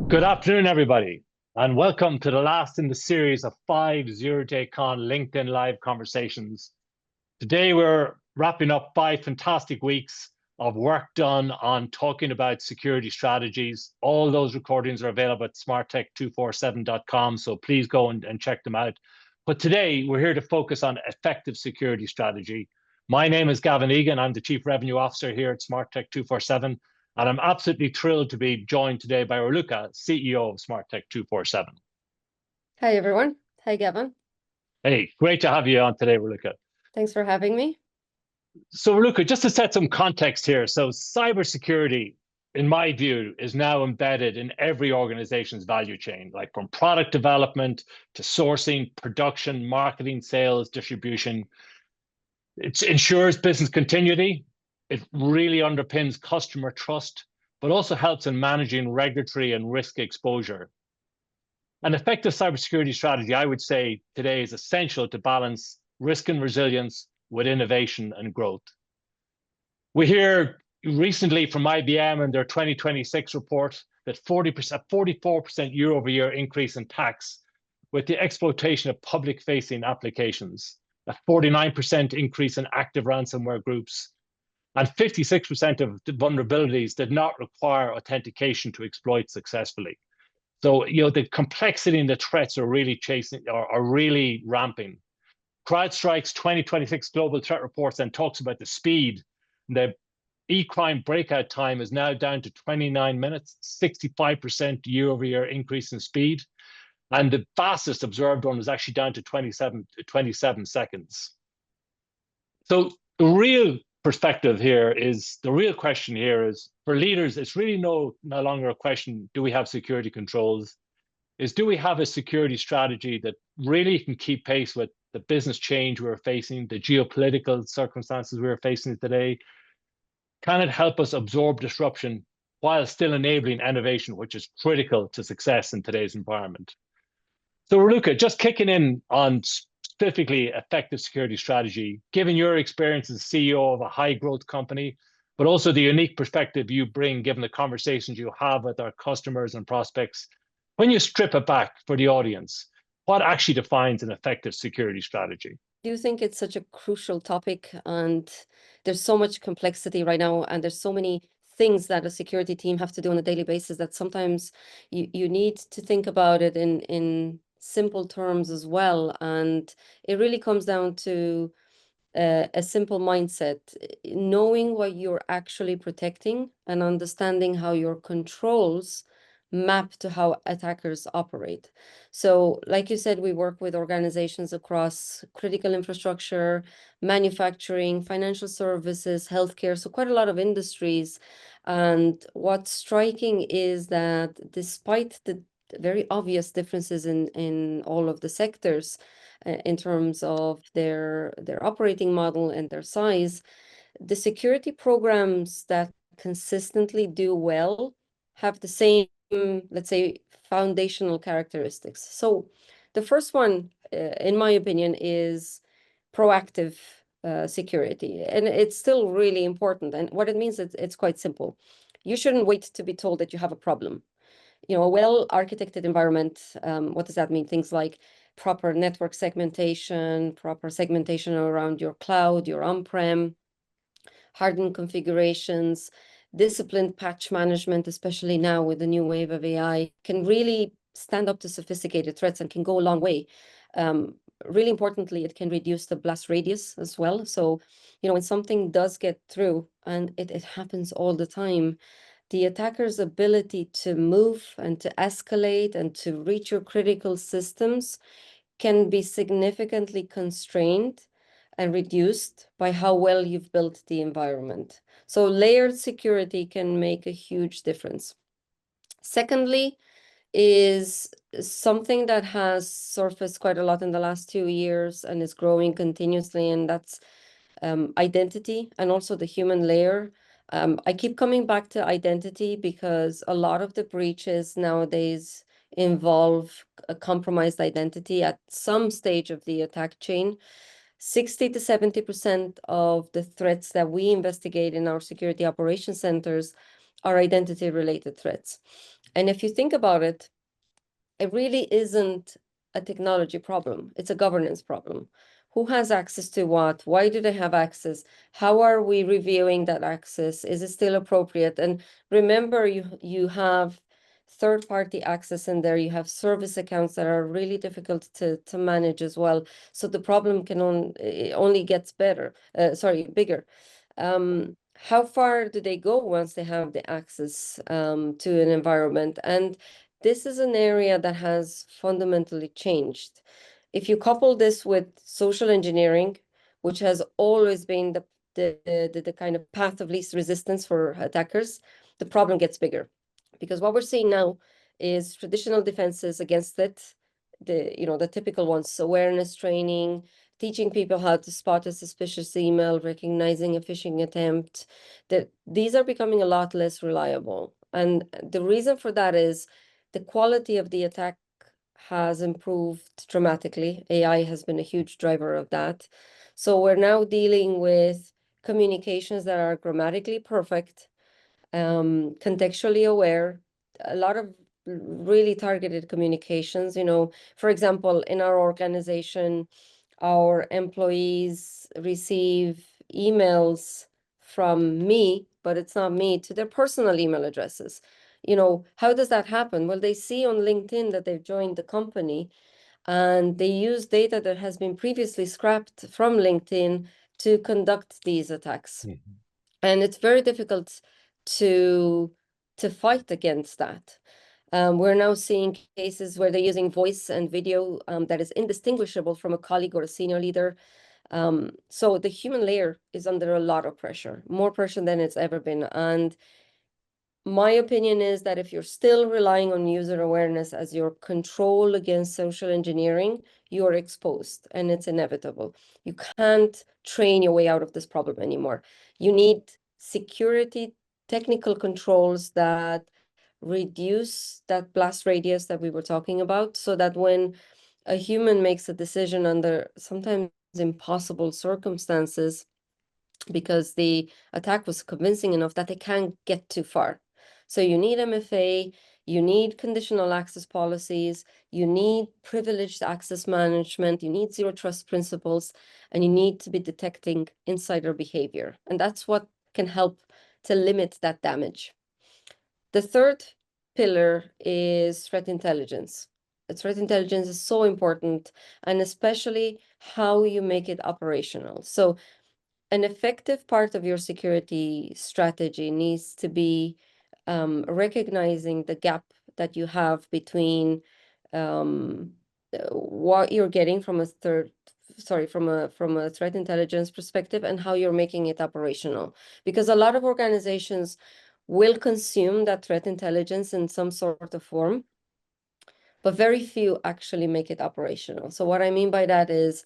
Good afternoon, everybody, and welcome to the last in the series of 5 ZeroDayCon LinkedIn Live conversations. Today, we're wrapping up 5 fantastic weeks of work done on talking about security strategies. All those recordings are available at smarttech247.com, so please go and check them out. But today, we're here to focus on effective security strategy. My name is Gavan Egan. I'm the Chief Revenue Officer here at SmartTech247. And I'm absolutely thrilled to be joined today by Raluca, CEO of SmartTech247. Hi, everyone. Hi, Gavan. Hey, great to have you on today, Raluca. Thanks for having me. So, Raluca, just to set some context here, so cybersecurity, in my view, is now embedded in every organization's value chain, like from product development to sourcing, production, marketing, sales, distribution. It ensures business continuity. It really underpins customer trust, but also helps in managing regulatory and risk exposure. An effective cybersecurity strategy, I would say, today is essential to balance risk and resilience with innovation and growth. We hear recently from IBM in their 2026 report that 44% year-over-year increase in attacks with the exploitation of public-facing applications, a 49% increase in active ransomware groups, and 56% of the vulnerabilities did not require authentication to exploit successfully. So, the complexity and the threats are really really ramping. CrowdStrike's 2026 Global Threat Report then talks about the speed. The e-crime breakout time is now down to 29 minutes, 65% year-over-year increase in speed. And the fastest observed one was actually down to 27 seconds. So the real question here is, for leaders, it's really no longer a question, do we have security controls? Do we have a security strategy that really can keep pace with the business change we're facing, the geopolitical circumstances we're facing today? Can it help us absorb disruption while still enabling innovation, which is critical to success in today's environment? So, Raluca, just kicking in on specifically effective security strategy, given your experience as CEO of a high growth company, but also the unique perspective you bring, given the conversations you have with our customers and prospects, when you strip it back for the audience, what actually defines an effective security strategy? I do think it's such a crucial topic, and there's so much complexity right now, and there's so many things that a security team have to do on a daily basis that sometimes you need to think about it in simple terms as well. And it really comes down to a simple mindset, knowing what you're actually protecting and understanding how your controls map to how attackers operate. So like you said, we work with organizations across critical infrastructure, manufacturing, financial services, healthcare, so quite a lot of industries. And what's striking is that despite the very obvious differences in all of the sectors, in terms of their operating model and their size, the security programs that consistently do well have the same, let's say, foundational characteristics. So the first one, in my opinion, is proactive security. And it's still really important. And what it means is it's quite simple. You shouldn't wait to be told that you have a problem. A well-architected environment, what does that mean? Things like proper network segmentation, proper segmentation around your cloud, your on-prem, hardened configurations, disciplined patch management, especially now with the new wave of AI, can really stand up to sophisticated threats and can go a long way. Really importantly, it can reduce the blast radius as well. So, when something does get through, and it happens all the time, the attacker's ability to move and to escalate and to reach your critical systems can be significantly constrained and reduced by how well you've built the environment. So layered security can make a huge difference. Secondly, is something that has surfaced quite a lot in the last 2 years and is growing continuously, and that's identity and also the human layer. I keep coming back to identity because a lot of the breaches nowadays involve a compromised identity at some stage of the attack chain. 60 to 70% of the threats that we investigate in our security operations centers are identity-related threats. And if you think about it, it really isn't a technology problem. It's a governance problem. Who has access to what? Why do they have access? How are we reviewing that access? Is it still appropriate? And remember, you have third-party access in there. You have service accounts that are really difficult to manage as well. So the problem can only gets bigger. How far do they go once they have the access to an environment? And this is an area that has fundamentally changed. If you couple this with social engineering, which has always been the kind of path of least resistance for attackers, the problem gets bigger. Because what we're seeing now is traditional defenses against it, the typical ones, awareness training, teaching people how to spot a suspicious email, recognizing a phishing attempt, that these are becoming a lot less reliable. And the reason for that is the quality of the attack has improved dramatically. AI has been a huge driver of that. So we're now dealing with communications that are grammatically perfect, contextually aware, a lot of really targeted communications. For example, in our organization, our employees receive emails from me, but it's not me, to their personal email addresses. How does that happen? Well, they see on LinkedIn that they've joined the company, and they use data that has been previously scrapped from LinkedIn to conduct these attacks. Mhm. And it's very difficult to fight against that. We're now seeing cases where they're using voice and video that is indistinguishable from a colleague or a senior leader. So the human layer is under a lot of pressure, more pressure than it's ever been. And my opinion is that if you're still relying on user awareness as your control against social engineering, you're exposed, and it's inevitable. You can't train your way out of this problem anymore. You need security technical controls that reduce that blast radius that we were talking about, so that when a human makes a decision under sometimes impossible circumstances, because the attack was convincing enough, that they can't get too far. So you need MFA, you need conditional access policies, you need privileged access management, you need zero trust principles, and you need to be detecting insider behavior. And that's what can help to limit that damage. The third pillar is threat intelligence. Threat intelligence is so important, and especially how you make it operational. So an effective part of your security strategy needs to be recognizing the gap that you have between what you're getting from a threat intelligence perspective and how you're making it operational. Because a lot of organizations will consume that threat intelligence in some sort of form, but very few actually make it operational. So what I mean by that is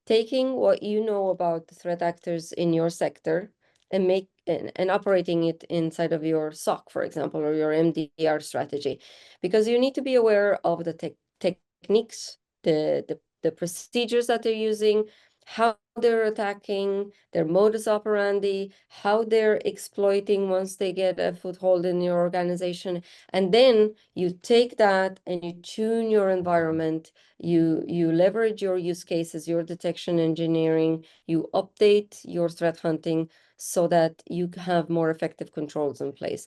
taking what you know about the threat actors in your sector and operating it inside of your SOC, for example, or your MDR strategy, because you need to be aware of the techniques, the procedures that they're using, how they're attacking, their modus operandi, how they're exploiting once they get a foothold in your organization. And then you take that and you tune your environment, you leverage your use cases, your detection engineering, you update your threat hunting so that you have more effective controls in place.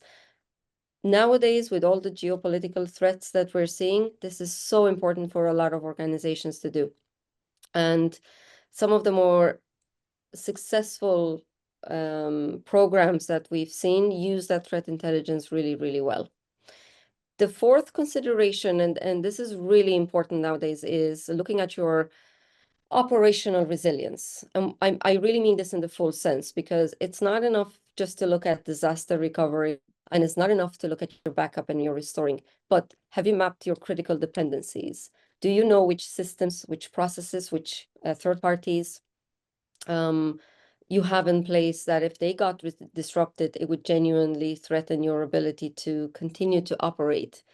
Nowadays, with all the geopolitical threats that we're seeing, this is so important for a lot of organizations to do. And some of the more successful programs that we've seen use that threat intelligence really, really well. The fourth consideration, and this is really important nowadays, is looking at your operational resilience. I really mean this in the full sense, because it's not enough just to look at disaster recovery, and it's not enough to look at your backup and your restoring, but have you mapped your critical dependencies? Do you know which systems, which processes, which third parties you have in place that if they got disrupted, it would genuinely threaten your ability to continue to operate?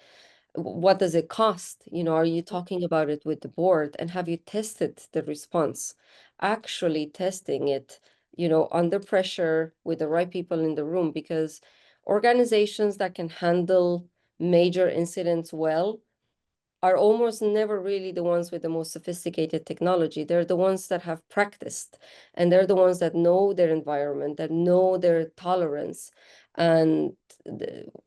What does it cost? Are you talking about it with the board, and have you tested the response? actually testing it, you know, under pressure with the right people in the room, because organizations that can handle major incidents well are almost never really the ones with the most sophisticated technology. They're the ones that have practiced, and they're the ones that know their environment, that know their tolerance, and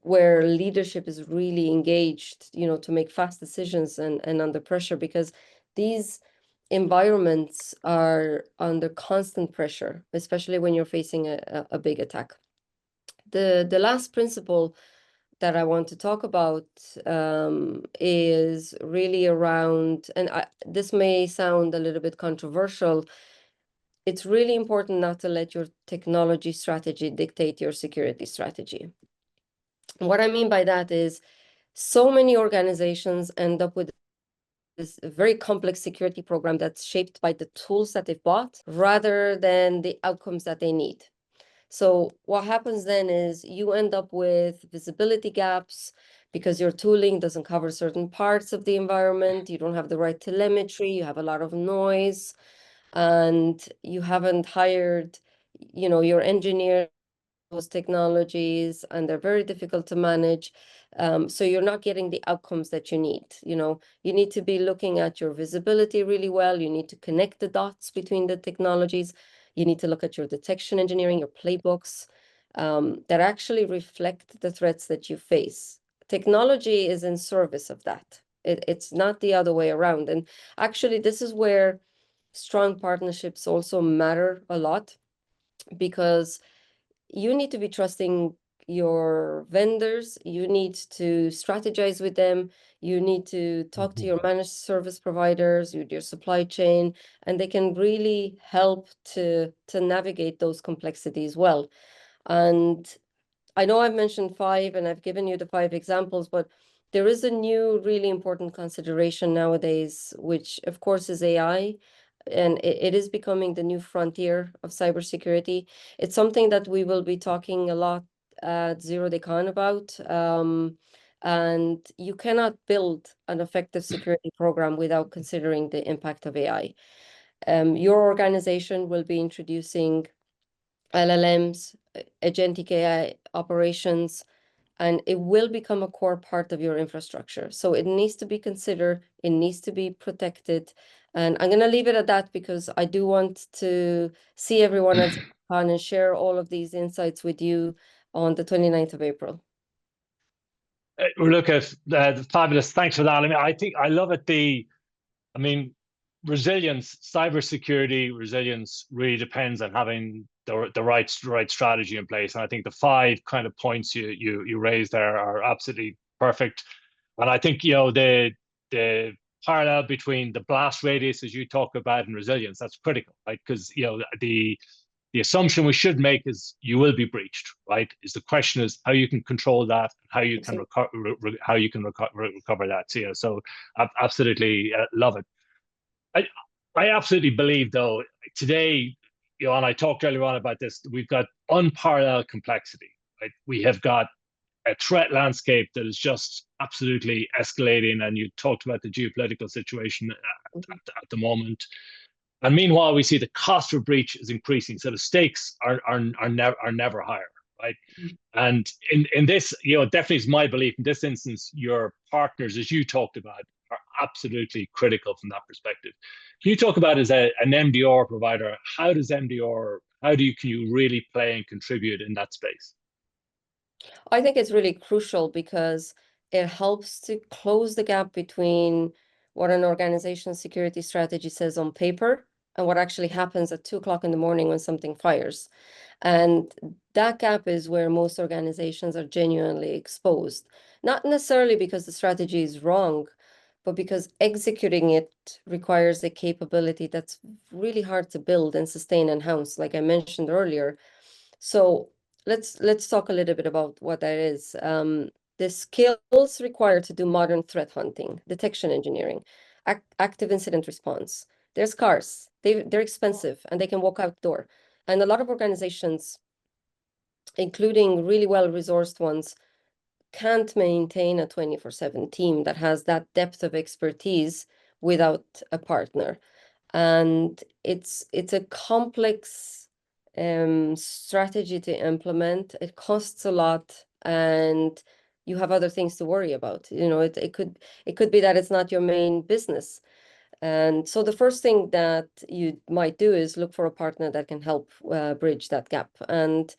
where leadership is really engaged, you know, to make fast decisions and under pressure, because these environments are under constant pressure, especially when you're facing a big attack. The last principle that I want to talk about is really around, and this may sound a little bit controversial, it's really important not to let your technology strategy dictate your security strategy. What I mean by that is, so many organizations end up with this very complex security program that's shaped by the tools that they've bought rather than the outcomes that they need. So what happens then is you end up with visibility gaps because your tooling doesn't cover certain parts of the environment. You don't have the right telemetry. You have a lot of noise, and you haven't hired, you know, your engineers, those technologies, and they're very difficult to manage. So you're not getting the outcomes that you need. You know, you need to be looking at your visibility really well. You need to connect the dots between the technologies. You need to look at your detection engineering, your playbooks, that actually reflect the threats that you face. Technology is in service of that. It's not the other way around. And actually, this is where strong partnerships also matter a lot, because you need to be trusting your vendors, you need to strategize with them, you need to talk to your managed service providers, your supply chain, and they can really help to navigate those complexities well. And I know I've mentioned 5 and I've given you the 5 examples, but there is a new really important consideration nowadays, which of course is AI, and it is becoming the new frontier of cybersecurity. It's something that we will be talking a lot at ZeroDayCon about. And you cannot build an effective security program without considering the impact of AI. Your organization will be introducing LLMs, agentic AI operations, and it will become a core part of your infrastructure. So it needs to be considered, it needs to be protected. And I'm going to leave it at that, because I do want to see everyone at ZeroDayCon and share all of these insights with you on the 29th of April. Look at fabulous. Thanks for that. I mean, I think I love it. Resilience, cybersecurity resilience really depends on having the right strategy in place. And I think the 5 kind of points you raised there are absolutely perfect. And I think, you know, the parallel between the blast radius, as you talk about, and resilience, that's critical, right? Because, you know, the assumption we should make is you will be breached, right? Is the question is how you can control that, how you can recover that. So, yeah, so I absolutely love it. I absolutely believe, though, today, you know, and I talked earlier on about this, we've got unparalleled complexity, right? We have got a threat landscape that is just absolutely escalating, and you talked about the geopolitical situation at the moment. And meanwhile, we see the cost of breach is increasing, so the stakes are never higher, right? And in this, you know, definitely is my belief in this instance, your partners, as you talked about, are absolutely critical from that perspective. Can you talk about, as an MDR provider, how can you really play and contribute in that space? I think it's really crucial because it helps to close the gap between what an organization's security strategy says on paper and what actually happens at 2 o'clock in the morning when something fires. And that gap is where most organizations are genuinely exposed. Not necessarily because the strategy is wrong, but because executing it requires a capability that's really hard to build and sustain in-house, like I mentioned earlier. So let's talk a little bit about what that is. The skills required to do modern threat hunting, detection engineering, active incident response, they're scarce, they're expensive, and they can walk out the door. And a lot of organizations, including really well-resourced ones, can't maintain a 24/7 team that has that depth of expertise without a partner. And it's a complex strategy to implement. It costs a lot, and you have other things to worry about. You know, it could be that it's not your main business. And so the first thing that you might do is look for a partner that can help bridge that gap. And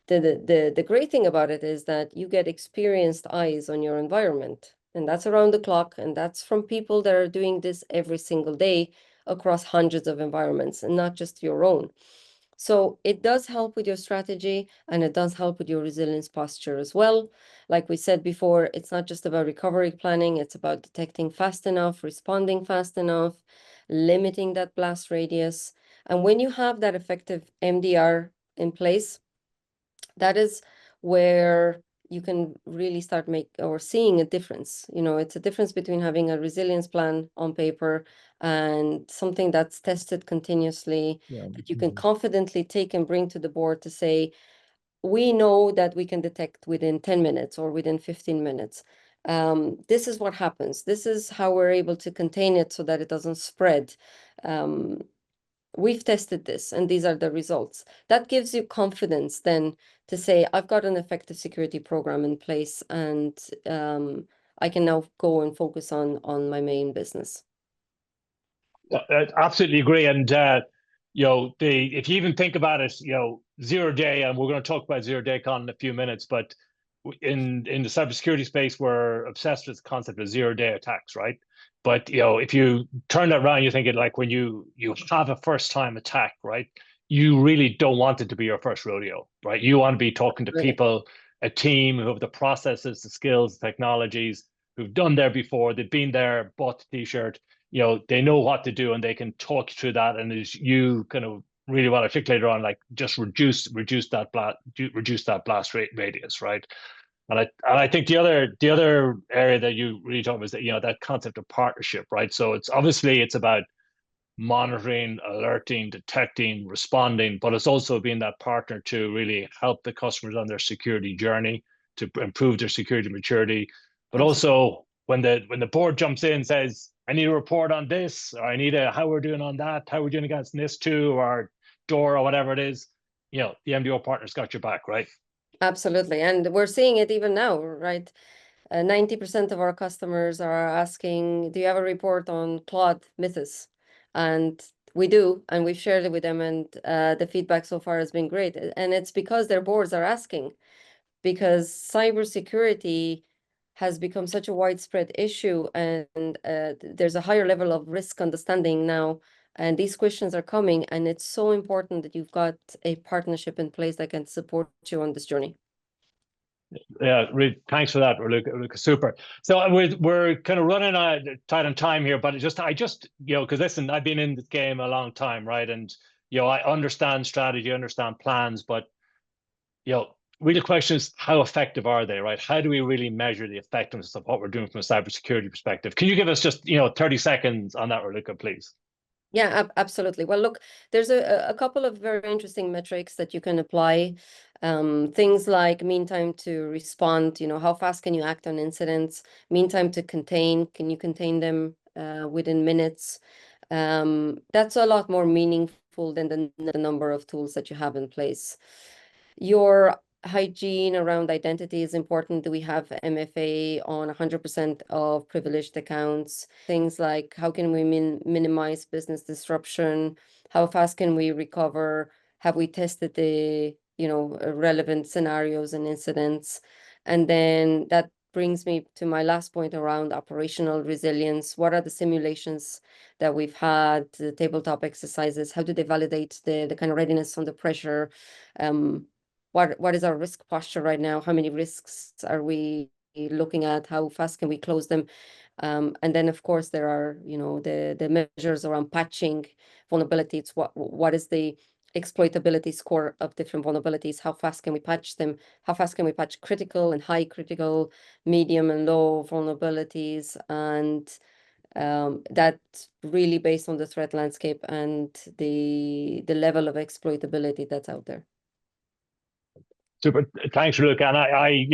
the great thing about it is that you get experienced eyes on your environment, and that's around the clock, and that's from people that are doing this every single day across hundreds of environments and not just your own. So it does help with your strategy, and it does help with your resilience posture as well. Like we said before, it's not just about recovery planning, it's about detecting fast enough, responding fast enough, limiting that blast radius. And when you have that effective MDR in place, that is where you can really start seeing a difference. You know, it's a difference between having a resilience plan on paper and something that's tested continuously, that you can confidently take and bring to the board to say, we know that we can detect within 10 minutes or within 15 minutes. This is what happens. This is how we're able to contain it so that it doesn't spread. We've tested this and these are the results. That gives you confidence then to say, I've got an effective security program in place, and I can now go and focus on my main business. I absolutely agree. And if you even think about it, 0 day, and we're going to talk about ZeroDayCon in a few minutes, but in the cybersecurity space, we're obsessed with the concept of 0 day attacks, right? But if you turn that around, you think it like when you have a first time attack, right? You really don't want it to be your first rodeo, right? You want to be talking to people, a team who have the processes, the skills, the technologies, who've done there before, they've been there, bought the t-shirt, they know what to do, and they can talk you through that. And as you kind of really well articulated on, like, just reduce that blast radius, right? And I think the other area that you really talk about is that that concept of partnership, right? So it's about monitoring, alerting, detecting, responding, but it's also being that partner to really help the customers on their security journey to improve their security maturity. But Absolutely. also when the board jumps in and says, I need a report on this, or I need how we're doing on that, how we're doing against NIST2 or DOR or whatever it is, the MDO partner's got your back, right? Absolutely. And we're seeing it even now, right? 90% of our customers are asking, do you have a report on Claude Mythos? And we do, and we've shared it with them, and the feedback so far has been great. And it's because their boards are asking, because cybersecurity has become such a widespread issue, and there's a higher level of risk understanding now, and these questions are coming, and it's so important that you've got a partnership in place that can support you on this journey. Yeah, thanks for that, Raluca. Super. So we're kind of running tight on time here, but I just because listen, I've been in this game a long time, right? And I understand strategy, understand plans, but really the question is, how effective are they, right? How do we really measure the effectiveness of what we're doing from a cybersecurity perspective? Can you give us just 30 seconds on that, Raluca, please? Yeah, absolutely. Well, look, there's a couple of very interesting metrics that you can apply. Things like mean time to respond, how fast can you act on incidents? Mean time to contain, can you contain them within minutes? That's a lot more meaningful than the number of tools that you have in place. Your hygiene around identity is important. Do we have MFA on 100% of privileged accounts? Things like how can we minimize business disruption? How fast can we recover? Have we tested the relevant scenarios and incidents? And then that brings me to my last point around operational resilience. What are the simulations that we've had, the tabletop exercises? How do they validate the kind of readiness under pressure? What is our risk posture right now? How many risks are we looking at? How fast can we close them? And then, of course, there are, the measures around patching vulnerabilities. What is the exploitability score of different vulnerabilities? How fast can we patch them? How fast can we patch critical and high critical, medium and low vulnerabilities? And that's really based on the threat landscape and the level of exploitability that's out there. Super. Thanks, Luke. And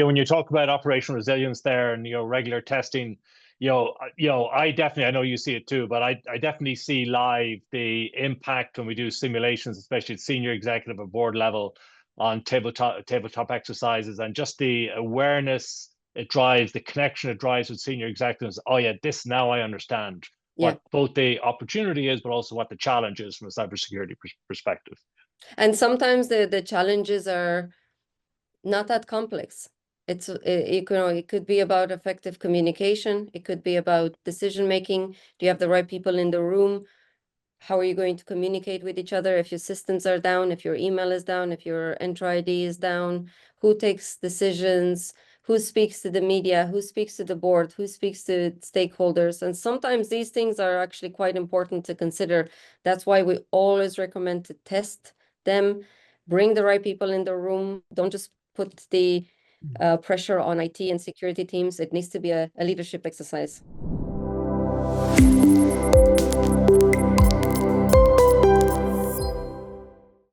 when you talk about operational resilience there and regular testing, I definitely, I know you see it too, but I definitely see live the impact when we do simulations, especially at senior executive or board level, on tabletop exercises, and just the awareness it drives, the connection it drives with senior executives. Oh yeah, this now I understand Yeah. what both the opportunity is, but also what the challenge is from a cybersecurity perspective. And sometimes the challenges are not that complex. It could be about effective communication. It could be about decision making. Do you have the right people in the room? How are you going to communicate with each other if your systems are down, if your email is down, if your Enter ID is down? Who takes decisions? Who speaks to the media? Who speaks to the board? Who speaks to stakeholders? And sometimes these things are actually quite important to consider. That's why we always recommend to test them, bring the right people in the room. Don't just put the pressure on IT and security teams. It needs to be a leadership exercise.